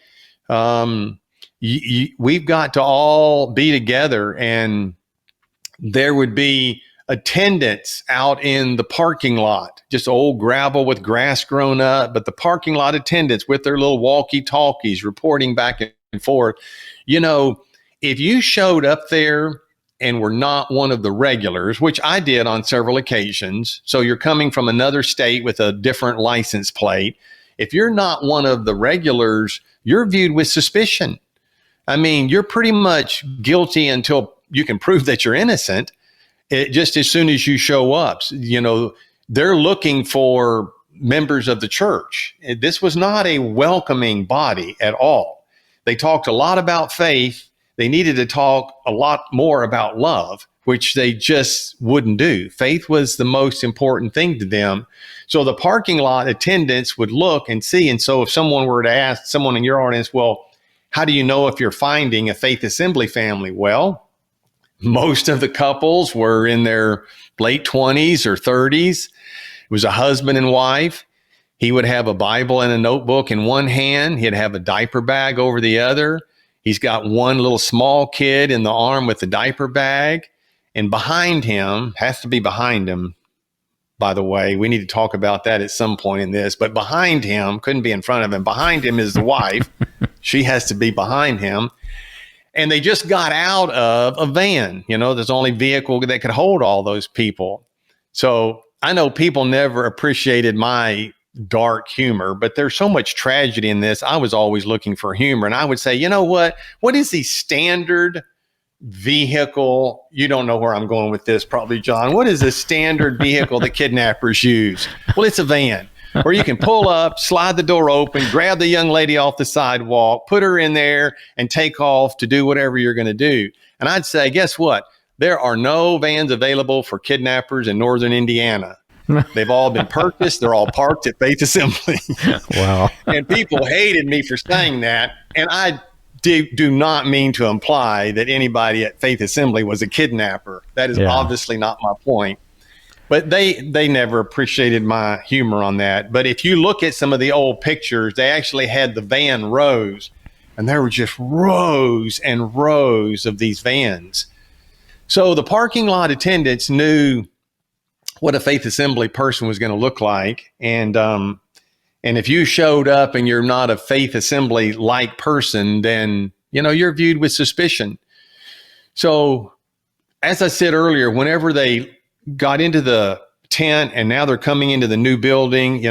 We've got to all be together, and there would be attendants out in the parking lot, just old gravel with grass grown up, but the parking lot attendants with their little walkie-talkies reporting back and forth. If you showed up there and were not one of the regulars, which I did on several occasions, so you're coming from another state with a different license plate. If you're not one of the regulars, you're viewed with suspicion. I mean, you're pretty much guilty until you can prove that you're innocent. Just as soon as you show up, they're looking for members of the church. This was not a welcoming body at all. They talked a lot about faith. They needed to talk a lot more about love, which they just wouldn't do. Faith was the most important thing to them. So the parking lot attendants would look and see. And so if someone were to ask someone in your audience, well, how do you know if you're finding a Faith Assembly family? Well, most of the couples were in their late 20s or 30s. It was a husband and wife. He would have a Bible and a notebook in one hand. He'd have a diaper bag over the other. He's got one little small kid in the arm with the diaper bag. And behind him, has to be behind him, by the way. We need to talk about that at some point in this. But behind him, couldn't be in front of him. Behind him is the wife. She has to be behind him. And they just got out of a van. There's only vehicle that could hold all those people. So I know people never appreciated my dark humor, but there's so much tragedy in this. I was always looking for humor. And I would say, you know what? What is the standard vehicle? You don't know where I'm going with this, probably, John. What is the standard vehicle that kidnappers use? Well, it's a van where you can pull up, slide the door open, grab the young lady off the sidewalk, put her in there, and take off to do whatever you're going to do. And I'd say, guess what? There are no vans available for kidnappers in northern Indiana. They've all been purchased. They're all parked at Faith Assembly. Wow. And people hated me for saying that. And I do not mean to imply that anybody at Faith Assembly was a kidnapper. That is obviously not my point. But they never appreciated my humor on that. But if you look at some of the old pictures, they actually had the van rows. And there were just rows and rows of these vans. So the parking lot attendants knew what a Faith Assembly person was going to look like. And if you showed up and you're not a Faith Assembly like person, then, you're viewed with suspicion. So as I said earlier, whenever they got into the tent and now they're coming into the new building,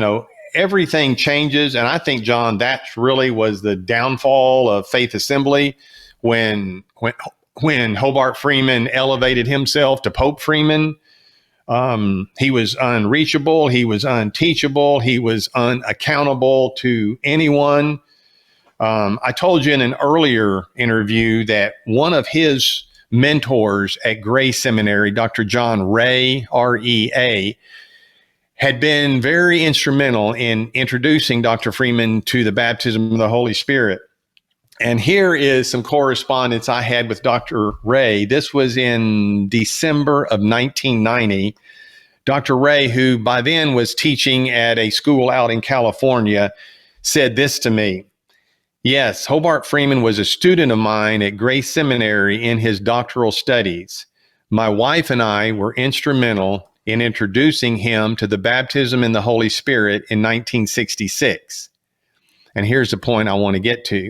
everything changes. And I think, John, that really was the downfall of Faith Assembly when Hobart Freeman elevated himself to Pope Freeman. He was unreachable. He was unteachable. He was unaccountable to anyone. I told you in an earlier interview that one of his mentors at Grace Seminary, Dr. John Rea, R-E-A, had been very instrumental in introducing Dr. Freeman to the baptism of the Holy Spirit. And here is some correspondence I had with Dr. Rea. This was in December of 1990. Dr. Rea, who by then was teaching at a school out in California, said this to me. Yes, Hobart Freeman was a student of mine at Grace Seminary in his doctoral studies. My wife and I were instrumental in introducing him to the baptism in the Holy Spirit in 1966. And here's the point I want to get to.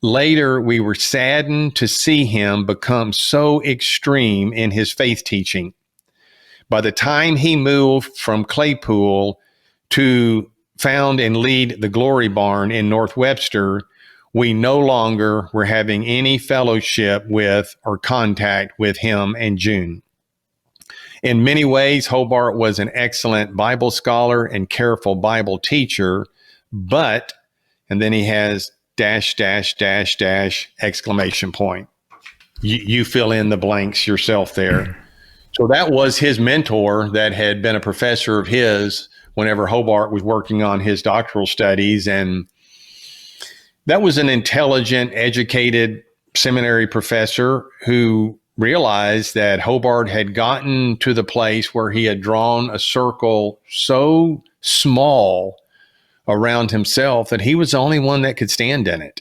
Later, we were saddened to see him become so extreme in his faith teaching. By the time he moved from Claypool to found and lead the Glory Barn in North Webster, we no longer were having any fellowship with or contact with him and June. In many ways, Hobart was an excellent Bible scholar and careful Bible teacher, but, and then he has ... exclamation point. You fill in the blanks yourself there. So that was his mentor that had been a professor of his whenever Hobart was working on his doctoral studies. And that was an intelligent, educated seminary professor who realized that Hobart had gotten to the place where he had drawn a circle so small around himself that he was the only one that could stand in it.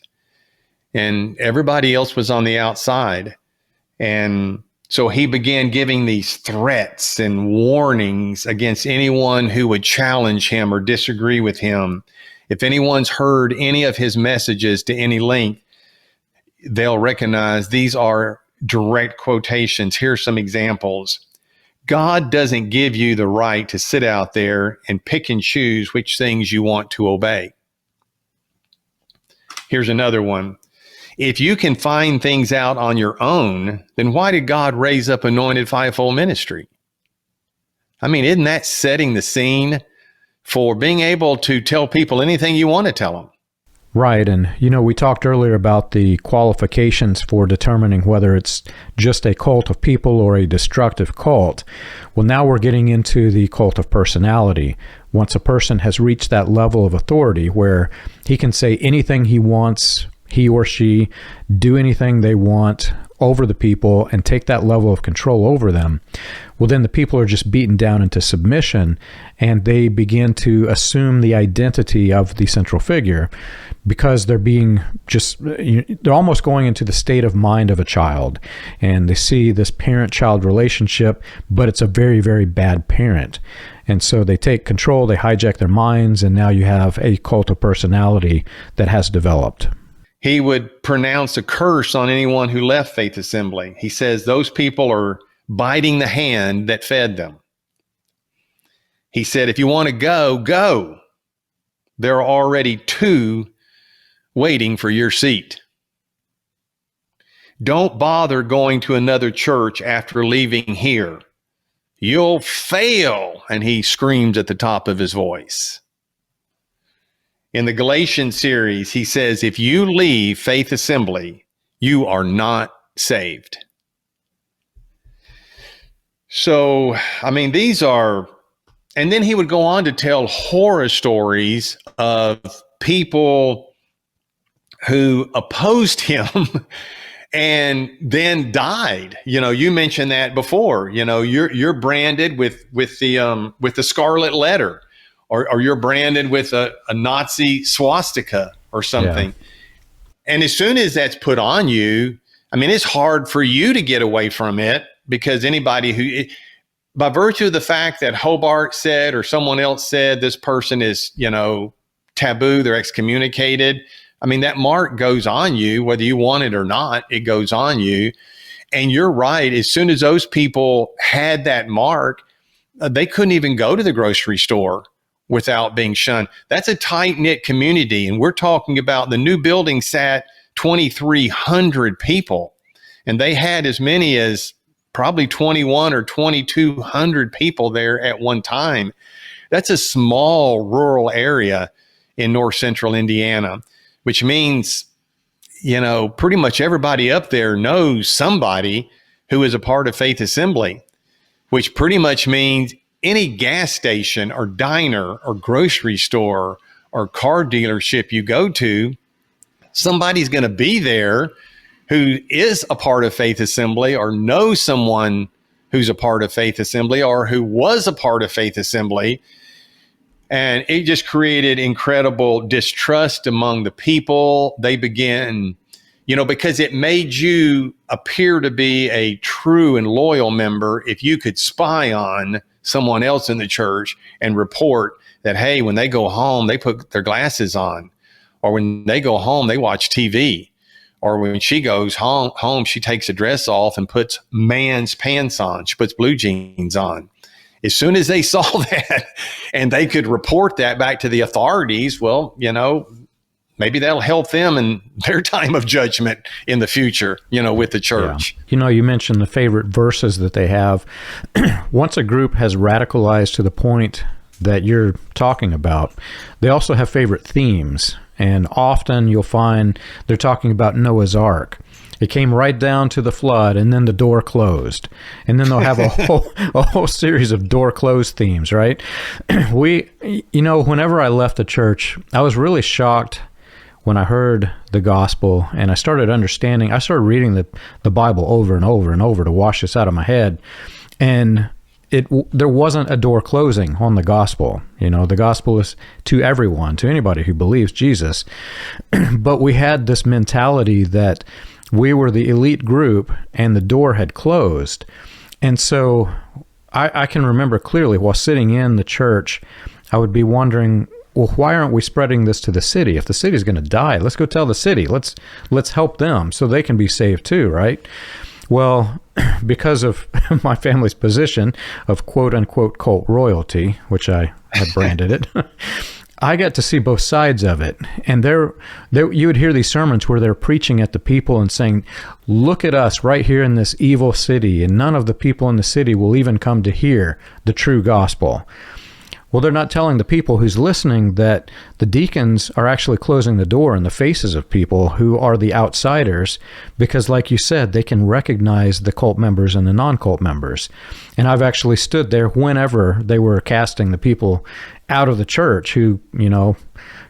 And everybody else was on the outside. And so he began giving these threats and warnings against anyone who would challenge him or disagree with him. If anyone's heard any of his messages to any length, they'll recognize these are direct quotations. Here's some examples. God doesn't give you the right to sit out there and pick and choose which things you want to obey. Here's another one. If you can find things out on your own, then why did God raise up anointed fivefold ministry? I mean, isn't that setting the scene for being able to tell people anything you want to tell them? Right. And, we talked earlier about the qualifications for determining whether it's just a cult of people or a destructive cult. Well, now we're getting into the cult of personality. Once a person has reached that level of authority where he can say anything he wants, he or she do anything they want over the people and take that level of control over them, well, then the people are just beaten down into submission and they begin to assume the identity of the central figure because they're they're almost going into the state of mind of a child, and they see this parent-child relationship, but it's a very, very bad parent. And so they take control, they hijack their minds, and now you have a cult of personality that has developed. He would pronounce a curse on anyone who left Faith Assembly. He says those people are biting the hand that fed them. He said, if you want to go, go. there are already two waiting for your seat. Don't bother going to another church after leaving here. You'll fail. And he screams at the top of his voice. In the Galatians series, he says, if you leave Faith Assembly, you are not saved. So, I mean, these are, and then he would go on to tell horror stories of people who opposed him and then died. You know, you mentioned that before. You know, you're branded with the scarlet letter, or you're branded with a Nazi swastika or something. Yeah. And as soon as that's put on you, I mean, it's hard for you to get away from it, because anybody who, by virtue of the fact that Hobart said or someone else said this person is, you know, taboo, they're excommunicated. I mean, that mark goes on you, whether you want it or not, it goes on you. And you're right. As soon as those people had that mark, they couldn't even go to the grocery store without being shunned. That's a tight-knit community. And we're talking about the new building sat 2,300 people. And they had as many as probably 21 or 2,200 people there at one time. That's a small rural area in north central Indiana, which means, you know, pretty much everybody up there knows somebody who is a part of Faith Assembly, which pretty much means any gas station or diner or grocery store or car dealership you go to, somebody's going to be there who is a part of Faith Assembly or knows someone who's a part of Faith Assembly or who was a part of Faith Assembly. And it just created incredible distrust among the people. They began, you know, because it made you appear to be a true and loyal member if you could spy on someone else in the church and report that, hey, when they go home, they put their glasses on, or when they go home, they watch TV, or when she goes home, she takes a dress off and puts man's pants on. She puts blue jeans on. As soon as they saw that and they could report that back to the authorities, well, you know, maybe that'll help them in their time of judgment in the future, you know, with the church. Yeah. You know, you mentioned the favorite verses that they have. Once a group has radicalized to the point that you're talking about, they also have favorite themes. And often you'll find they're talking about Noah's Ark. It came right down to the flood, and then the door closed. And then they'll have a whole series of door closed themes, right? You know, whenever I left the church, I was really shocked when I heard the gospel and I started understanding. I started reading the Bible over and over and over to wash this out of my head. And there wasn't a door closing on the gospel. You know, the gospel is to everyone, to anybody who believes Jesus. But we had this mentality that we were the elite group and the door had closed. And so I can remember clearly while sitting in the church, I would be wondering, well, why aren't we spreading this to the city? If the city's going to die, let's go tell the city. Let's help them so they can be saved too, right? Well, because of my family's position of quote-unquote cult royalty, which I have branded it, I got to see both sides of it. And there you would hear these sermons where they're preaching at the people and saying, look at us right here in this evil city, and none of the people in the city will even come to hear the true gospel. Well, they're not telling the people who's listening that the deacons are actually closing the door in the faces of people who are the outsiders, because like you said, they can recognize the cult members and the non-cult members. And I've actually stood there whenever they were casting the people out of the church who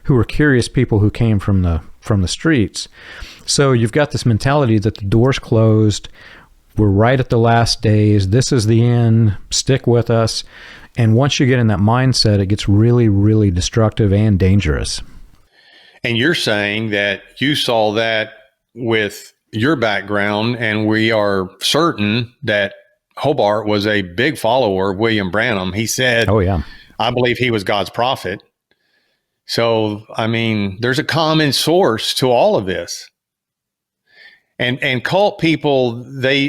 were curious people who came from the streets. So you've got this mentality that the door's closed. We're right at the last days. This is the end. Stick with us. And once you get in that mindset, it gets really, really destructive and dangerous. And you're saying that you saw that with your background, and we are certain that Hobart was a big follower of William Branham. He said, "Oh yeah, I believe he was God's prophet." So, I mean, there's a common source to all of this. And cult people, they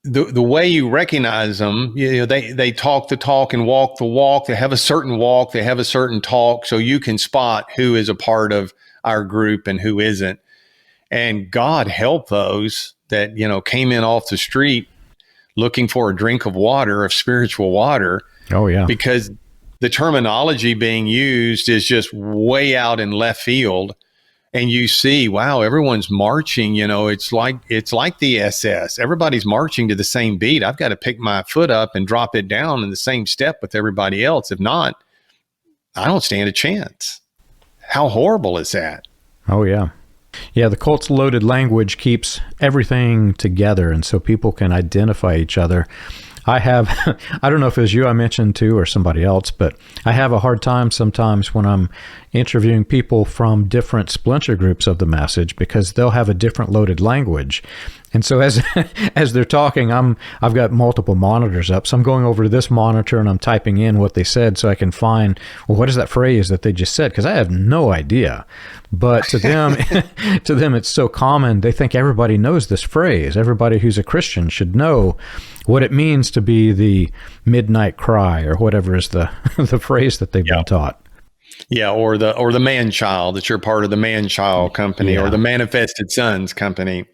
the way you recognize them, they talk the talk and walk the walk. They have a certain walk, they have a certain talk, so you can spot who is a part of our group and who isn't. And God help those that, came in off the street looking for a drink of water, of spiritual water. Oh, yeah. Because the terminology being used is just way out in left field. And you see, wow, everyone's marching, it's like the SS. Everybody's marching to the same beat. I've got to pick my foot up and drop it down in the same step with everybody else. If not, I don't stand a chance. How horrible is that? Oh, yeah. Yeah, the cult's loaded language keeps everything together, and so people can identify each other. I don't know if it was you I mentioned too or somebody else, but I have a hard time sometimes when I'm interviewing people from different splinter groups of the message because they'll have a different loaded language. And so as they're talking, I've got multiple monitors up. So I'm going over to this monitor and I'm typing in what they said so I can find, well, what is that phrase that they just said? Because I have no idea. But to them, it's so common. They think everybody knows this phrase. Everybody who's a Christian should know what it means to be the midnight cry or whatever is the the phrase that they've been taught. Yeah, or the man child, that you're part of the man child company or the manifested sons company.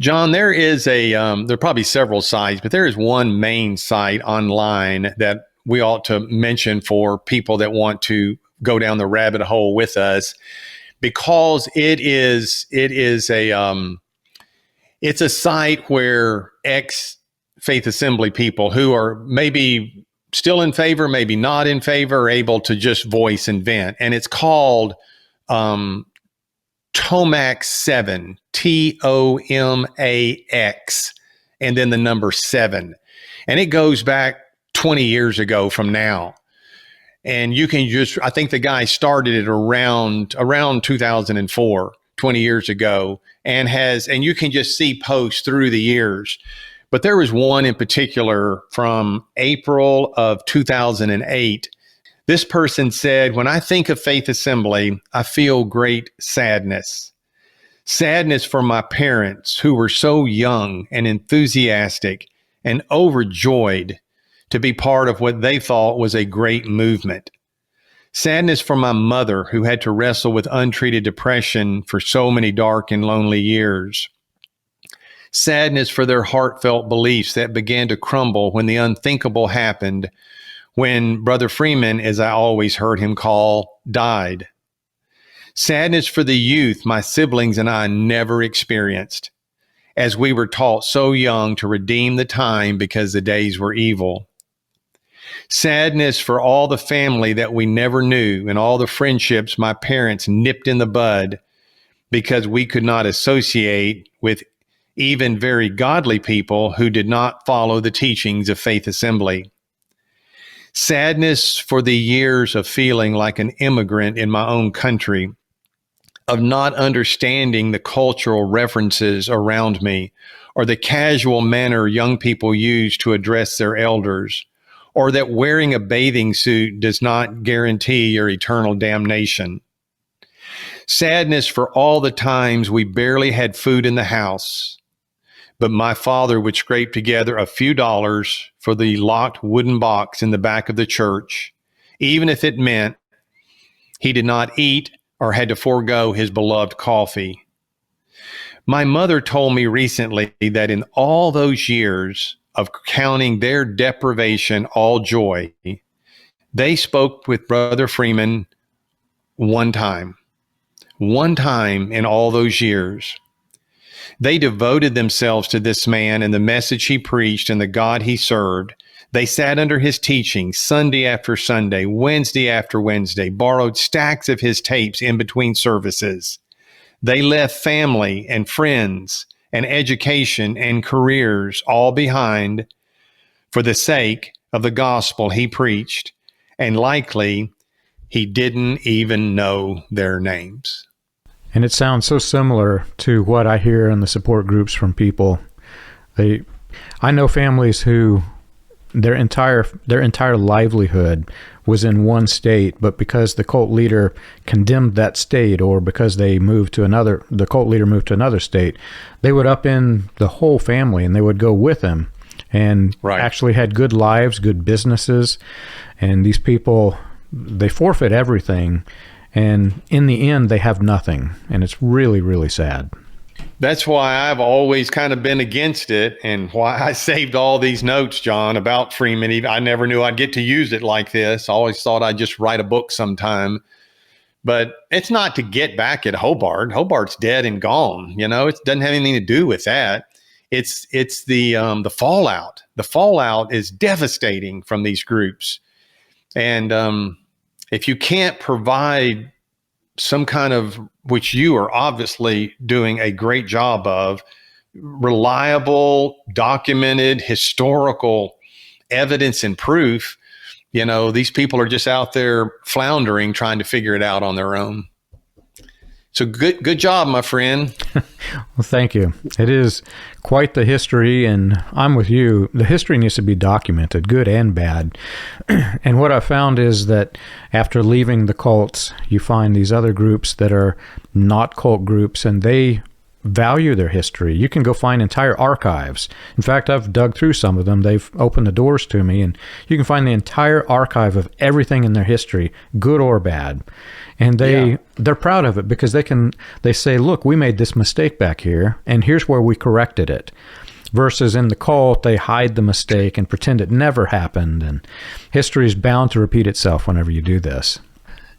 John, there is there are probably several sites, but there is one main site online that we ought to mention for people that want to go down the rabbit hole with us, because it's a site where ex-Faith Assembly people who are maybe still in favor, maybe not in favor, are able to just voice and vent. And it's called Tomax 7, Tomax, and then the number 7. And it goes back 20 years ago from now. And you can I think the guy started it around 2004, 20 years ago, and you can just see posts through the years. But there was one in particular from April of 2008. This person said, "When I think of Faith Assembly, I feel great sadness. Sadness for my parents who were so young and enthusiastic and overjoyed to be part of what they thought was a great movement. Sadness for my mother who had to wrestle with untreated depression for so many dark and lonely years. Sadness for their heartfelt beliefs that began to crumble when the unthinkable happened, when Brother Freeman, as I always heard him call, died. Sadness for the youth my siblings and I never experienced, as we were taught so young to redeem the time because the days were evil. Sadness for all the family that we never knew and all the friendships my parents nipped in the bud because we could not associate with even very godly people who did not follow the teachings of Faith Assembly. Sadness for the years of feeling like an immigrant in my own country, of not understanding the cultural references around me or the casual manner young people use to address their elders, or that wearing a bathing suit does not guarantee your eternal damnation. Sadness for all the times we barely had food in the house, but my father would scrape together a few dollars for the locked wooden box in the back of the church, even if it meant he did not eat or had to forego his beloved coffee. My mother told me recently that in all those years of counting their deprivation all joy, they spoke with Brother Freeman one time in all those years. They devoted themselves to this man and the message he preached and the God he served. They sat under his teaching Sunday after Sunday, Wednesday after Wednesday, borrowed stacks of his tapes in between services. They left family and friends and education and careers all behind for the sake of the gospel he preached, and likely he didn't even know their names. And it sounds so similar to what I hear in the support groups from people. I know families who their entire livelihood was in one state, but because the cult leader condemned that state, or because the cult leader moved to another state, they would upend the whole family and they would go with him, and actually had good lives, good businesses. And these people, they forfeit everything, and in the end they have nothing, and it's really, really sad. That's why I've always kind of been against it, and why I saved all these notes, John, about Freeman. I never knew I'd get to use it like this. I always thought I'd just write a book sometime. But it's not to get back at Hobart. Hobart's dead and gone. You know, it doesn't have anything to do with that. It's the fallout. The fallout is devastating from these groups. And if you can't provide some kind of, which you are obviously doing a great job of, reliable, documented, historical evidence and proof, you know, these people are just out there floundering, trying to figure it out on their own. So good job, my friend. Well, thank you. It is quite the history, and I'm with you. The history needs to be documented, good and bad. And what I found is that after leaving the cults, you find these other groups that are not cult groups, and they value their history. You can go find entire archives. In fact, I've dug through some of them. They've opened the doors to me, and you can find the entire archive of everything in their history, good or bad. And they're proud of it, because they say, look, we made this mistake back here, and here's where we corrected it. Versus in the cult, they hide the mistake and pretend it never happened. And history is bound to repeat itself whenever you do this.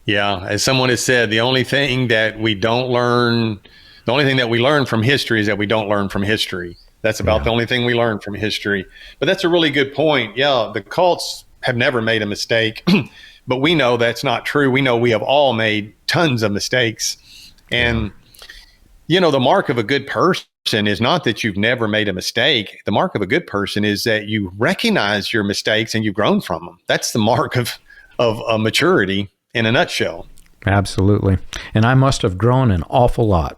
Yeah. As someone has said, the only thing that we learn from history is that we don't learn from history. That's about the only thing we learn from history. But that's a really good point. Yeah, the cults have never made a mistake, but we know that's not true. We know we have all made tons of mistakes. And, you know, the mark of a good person is not that you've never made a mistake. The mark of a good person is that you recognize your mistakes and you've grown from them. That's the mark of maturity in a nutshell. Absolutely. And I must have grown an awful lot.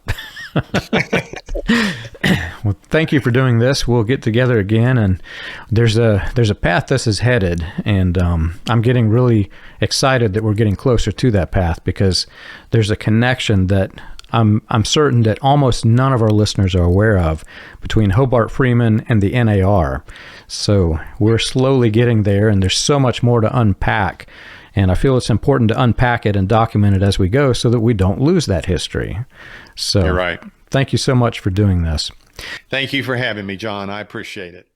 Well, thank you for doing this. We'll get together again, and there's a path this is headed, and I'm getting really excited that we're getting closer to that path, because there's a connection that I'm certain that almost none of our listeners are aware of between Hobart Freeman and the NAR. So we're slowly getting there, and there's so much more to unpack. And I feel it's important to unpack it and document it as we go so that we don't lose that history. So you're right. Thank you so much for doing this. Thank you for having me, John. I appreciate it.